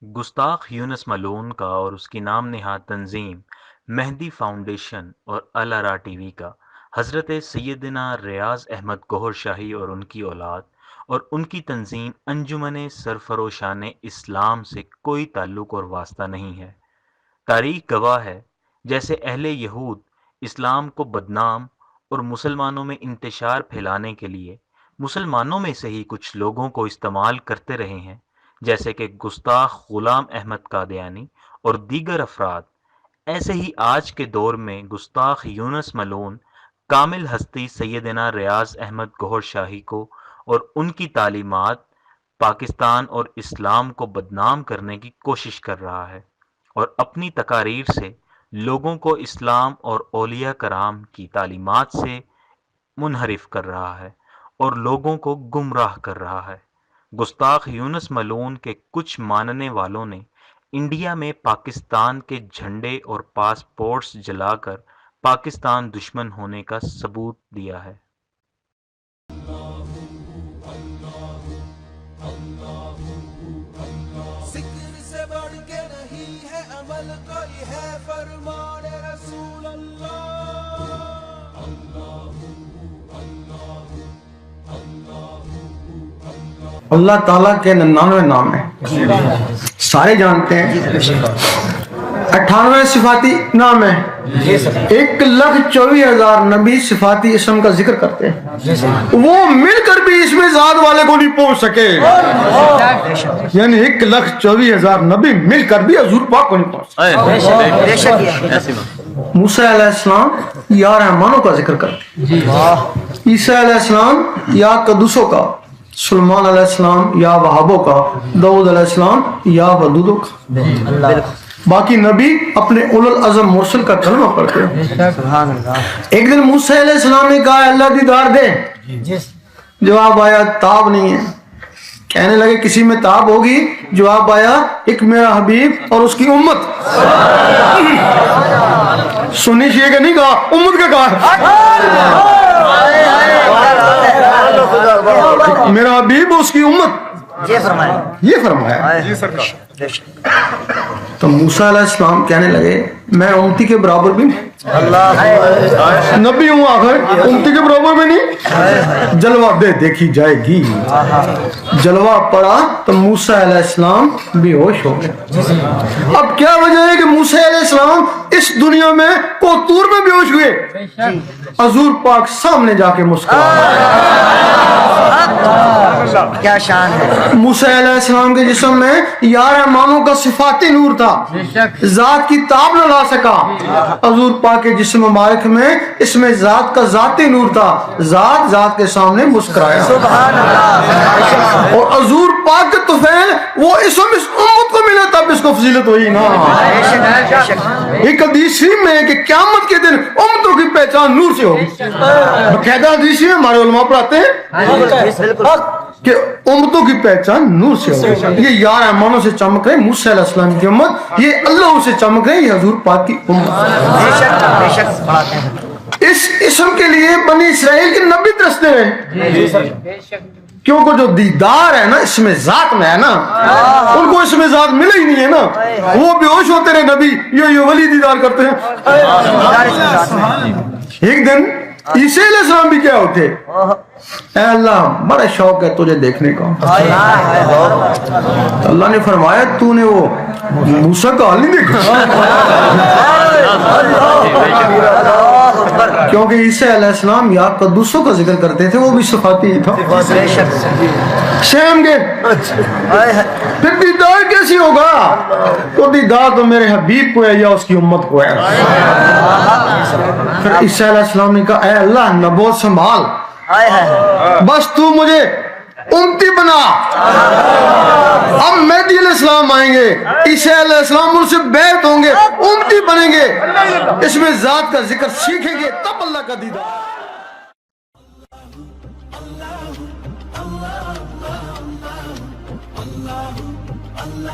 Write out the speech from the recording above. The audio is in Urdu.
گستاخ یونس ملون کا اور اس کی نام نہاد تنظیم مہدی فاؤنڈیشن اور الارا ٹی وی کا حضرت سیدنا ریاض احمد گوہر شاہی اور ان کی اولاد اور ان کی تنظیم انجمن سرفروشان اسلام سے کوئی تعلق اور واسطہ نہیں ہے۔ تاریخ گواہ ہے، جیسے اہل یہود اسلام کو بدنام اور مسلمانوں میں انتشار پھیلانے کے لیے مسلمانوں میں سے ہی کچھ لوگوں کو استعمال کرتے رہے ہیں، جیسے کہ گستاخ غلام احمد قادیانی اور دیگر افراد، ایسے ہی آج کے دور میں گستاخ یونس ملون کامل ہستی سیدنا ریاض احمد گوہر شاہی کو اور ان کی تعلیمات پاکستان اور اسلام کو بدنام کرنے کی کوشش کر رہا ہے، اور اپنی تقاریر سے لوگوں کو اسلام اور اولیاء کرام کی تعلیمات سے منحرف کر رہا ہے اور لوگوں کو گمراہ کر رہا ہے۔ گستاخ یونس ملون کے کچھ ماننے والوں نے انڈیا میں پاکستان کے جھنڈے اور پاسپورٹس جلا کر پاکستان دشمن ہونے کا ثبوت دیا ہے۔ ذکر سے بڑھ کے نہیں ہے عمل کوئی ہے فرمان رسول اللہ۔ اللہ تعالیٰ کے 99 نام ہیں، سارے جانتے ہیں۔ 98 صفاتی نام ہیں، 1,24,000 نبی صفاتی اسم کا ذکر کرتے ہیں، وہ مل کر بھی اس میں ذات والے کو نہیں پہنچ سکے، یعنی 1,24,000 نبی مل کر بھی حضور پاک کو نہیں پہنچ سکے۔ موسیٰ علیہ السلام یا رحمانوں کا ذکر کرتے ہیں، عیسیٰ علیہ السلام یا قدوسوں کا، سلمان علیہ السلام یا وہابوں کا، داؤد علیہ السلام یا ودودوں کا۔ باقی نبی اپنے اولو العزم مرسل کا کلمہ پڑھتے ہیں۔ ایک دن موسیٰ علیہ السلام نے کہا اللہ دیدار دے، جواب آیا تاب نہیں ہے۔ کہنے لگے کسی میں تاب ہوگی، جواب آیا ایک میرا حبیب اور اس کی امت۔ سنی شیعہ کا نہیں کہا، امت کا کہا، میرا حبیب اس کی امت، یہ فرمایا۔ تو موسیٰ علیہ السلام کہنے لگے میں امتی کے برابر بھی نہیں، نبی ہوں آخر امتی کے برابر بھی نہیں۔ جلوہ دے دیکھی جائے گی، جلوہ پڑا تو موسیٰ علیہ السلام بے ہوش ہو گئے۔ اب کیا وجہ ہے کہ موسیٰ علیہ السلام اس دنیا میں کوتور میں بے ہوش ہوئے، حضور پاک سامنے جا کے مسکرایا۔ کیا شان ہے موسیٰ علیہ السلام کے جسم میں یا رحمانوں کا صفاتی نور تھا، ذات کی تاب نہ لا سکا۔ حضور پاک کے جسم مبارک میں اس میں ذات کا ذاتی نور تھا، ذات ذات کے سامنے مسکرایا۔ اور حضور پاک کے طفیل وہ اسم اس امت کو ملا تب اس کو فضیلت ہوئی نا۔ ایک حدیث میں ہے کہ قیامت کے دن امتوں کی پہچان نور سے ہوگی، باقاعدہ حدیث میں ہمارے علماء پڑھاتے ہیں کہ امتوں کی پہچان نور سے ہوگی۔ یہ یا رحمانوں سے چمک رہے موسیٰ علیہ السلام کی امت، یہ اللہ سے چمک رہے یہ حضور پاک کی امت۔ اس اسم کے لیے بنی اسرائیل کے نبی ترستے رہے، کیونکہ جو دیدار ہے نا اس میں ذات میں ہے نا، ان کو اس میں ذات ملے ہی نہیں ہے نا، وہ بے ہوش ہوتے رہے نبی، یہ ولی دیدار کرتے ہیں۔ ایک دن عیسیٰ علیہ السلام بھی کیا ہوتے، اے اللہ بڑا شوق ہے تجھے دیکھنے کا۔ اللہ نے فرمایا تو نے وہ موسیٰ کا حال نہیں دیکھا، کیونکہ عیسیٰ علیہ السلام یا قدوسوں کا ذکر کرتے تھے، وہ بھی صفاتی ہی تھا۔ سہم گے پھر دیدار کیسی ہوگا، تو دیدار تو میرے حبیب کو ہے یا اس کی امت کو ہے۔ پھر عیسیٰ علیہ السلام نے کہا اے اللہ نبوت سنبھال، بس تو مجھے امتی بنا۔ اب مہدی علیہ السلام آئیں گے، عیسیٰ علیہ السلام ان سے بیعت ہوں گے، امتی بنیں گے، اس میں ذات کا ذکر سیکھیں گے، تب اللہ کا دیدار۔ اللہ